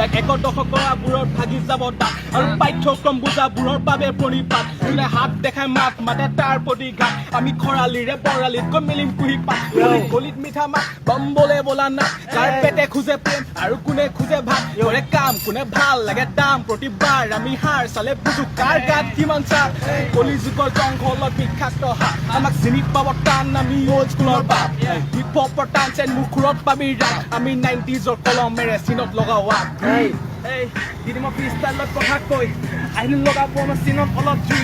একত দশকৰাবোৰত ভাগি যাব দাঁত আৰু পাঠ্যক্ৰম বুজাবোৰৰ বাবে প্ৰণিপাত যোনে হাত দেখাই মাত মাতে তাৰ প্ৰতিঘাত আমি খৰালিৰে বৰালিত গৈ মিলিম কুহি পাত গলিত মিঠা মাত বম্বলে বোলা নাট যাৰ পেটে খোজে প্ৰেম আৰু কোনে খোজে ভাত কৰে কাম কোনে ভাল লাগে দাম প্ৰতিবাৰ আমি হাৰ চালে বুজো কাৰ গাত কিমান চাপ কলি যুগৰ জংঘলত বিখ্যাত হাত আমাক চিনি পাব টান আমি অল্ড স্কুলৰ বাপ হিপ হপৰ টান চেন মুখুৰত পাবি ৰাপ আমি 90s কলমেৰে চিনত লগাৱা দিদিমা ফ্ৰীষ্টাইলত কথা কৈ আহিলো লগাব আমাৰ চিনত অলপ জুই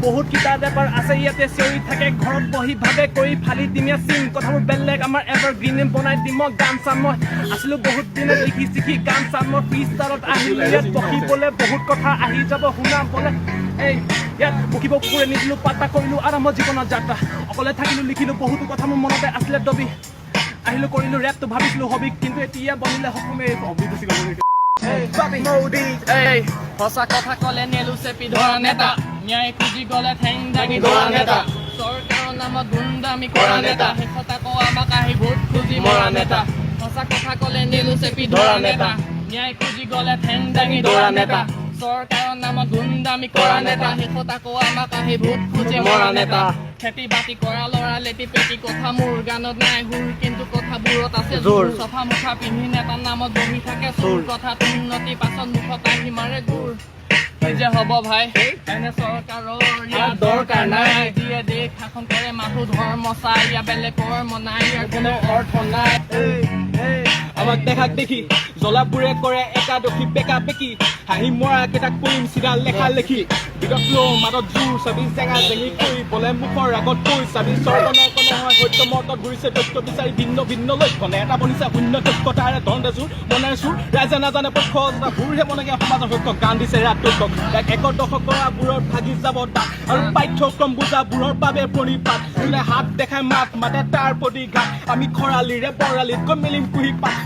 বহুত কিতা ৰেপাৰ আছে ইয়াতে চিঞৰি থাকে ঘৰত বহি ভাবে কৰি ফালি দিমীয়া চিন কথাবোৰ বেলেগ আমাৰ এভাৰগ্ৰীণ বনাই দিম গান চান মই আছিলো বহুত দিনে লিখি চিখি গান চান মই ফ্ৰীষ্টাইলত আহিলো ইয়াত বহিবলৈ বহুত কথা আহি যাব শুনাবলৈ ইয়াত বকিব কুকুৰে নিদিলো পাতা কৰিলো আৰম্ভ জীৱনৰ যাত্ৰা অকলে থাকিলো লিখিলো বহুতো কথা মোৰ মনতে আছিলে দবি আহিলো কৰিলো ৰেপটো ভাবিছিলো হবি কিন্তু এতিয়া বনিলে সপোনে হবি গুচি গ'ল সঁচা কথা ক'লে নেলু চেপি ধৰা নেতা ন্যায় খুজি গ'লে ঠেং দাঙি ধৰা নেতা চৰকাৰৰ নামত গুণ্ডামি কৰা নেতা শেষত আকৌ আমাক আহি ভোট খুজি মৰা নেতা সঁচা কথা ক'লে নেলু চেপি ধৰা নেতা ন্যায় খুজি গ'লে ঠেং দাঙি ধৰা নেতা চৰকাৰৰ নামত গুণ্ডামি কৰা নেতা শেষত আকৌ আমাক আহি ভোট খুজি মৰা নেতা খেতি বাতি কৰা ল'ৰা লেটি পেটি কথা মোৰ গানত নাই সুৰ কিন্তু কথাবোৰত আছে জোৰ চফা মুখা পিন্ধি নেতাৰ নামত বহি থাকে চোৰ কথাত উন্নতি পাছত মুখত আহি মাৰে গুৰ কি যে হ'ব ভাই এনে চৰকাৰৰ ইয়াৰ দৰকাৰ নাই দিয়ে দেশ শাসন কৰে মানুহ ধৰ্ম চাই ইয়া বেলেগ কৰ্ম নাই ইয়াৰ কোনো অৰ্থ নাই আমাক দেখাক দেখি জ্বলাবোৰে কৰে একাদশী বেকা বেকি হাঁহি মৰা কেইটাক কৰিম চিধা লেখা লেখি বিগত লো মাতত জোৰ চাবি জেঙা জেঙি কৰি বলে মুখৰ আগত কৈ চাবি স্বৰ্গনৰ্ক নহয় সত্য মৰ্তত ঘূৰিছে তথ্য বিচাৰি ভিন্ন ভিন্ন লক্ষ্যণে এটা বনিছে শূন্য দক্ষতাৰে ধন দেচোৰ বনাই চোৰ ৰাইজে নাজানে পক্ষ ভুৰহে বনেগে সমাজৰ পক্ষ গান দিছে ৰাতক একত দশকৰাবোৰত ভাগি যাব দাঁত আৰু পাঠ্যক্ৰম বুজাবোৰৰ বাবে প্ৰণিপাত যোনে হাত দেখাই মাত মাতে তাৰ প্ৰতিঘাত আমি খৰালিৰে বৰালিত গৈ মিলিম কুহি পাত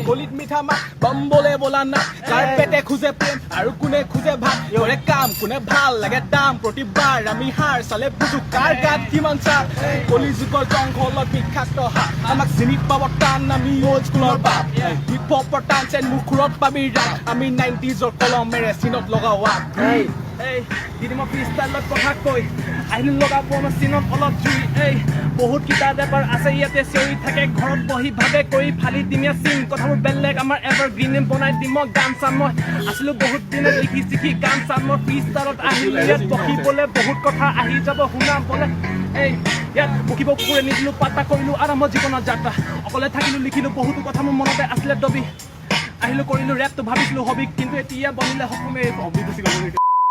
গলিত মিঠা মাত বম্বলে বোলা নাট যাৰ পেটে খোজে প্ৰেম আৰু কোনে খোজে ভাত কৰে কাম কোনে ভাল লাগে দাম প্ৰতিবাৰ আমি হাৰ চালে বুজো কাৰ গাত কিমান চাপ কলি যুগৰ জংঘলত বিখ্যাত হাত আমাক চিনি পাব টান আমি অল্ড স্কুলৰ বাপ হিপ হপৰ টান চেন মুখুৰত পাবি ৰাপ আমি 90s কলমেৰে চিনত লগাৱা দিদিমা ফ্ৰীষ্টাইলত কথা কৈ আহিলো লগাব আমাৰ চিনত অলপ জুই বহুত কিতা ৰেপাৰ আছে ইয়াতে চিঞৰি থাকে ঘৰত বহি ভাবে কৰি ফালি দিমীয়া চিন কথাবোৰ বেলেগ আমাৰ এভাৰগ্ৰীণ বনাই দিম গান চান মই আছিলো বহুত দিনে লিখি চিখি গান চান মই ফ্ৰীষ্টাইলত আহিলো ইয়াত বহিবলৈ বহুত কথা আহি যাব শুনাবলৈ ইয়াত বকিব কুকুৰে নিদিলো পাতা কৰিলো আৰম্ভ জীৱনৰ যাত্ৰা অকলে থাকিলো লিখিলো বহুতো কথা মোৰ মনতে আছিলে দবি আহিলো কৰিলো ৰেপটো ভাবিছিলো হবি কিন্তু এতিয়া বনিলে সপোনে হবি গুচি গ'ল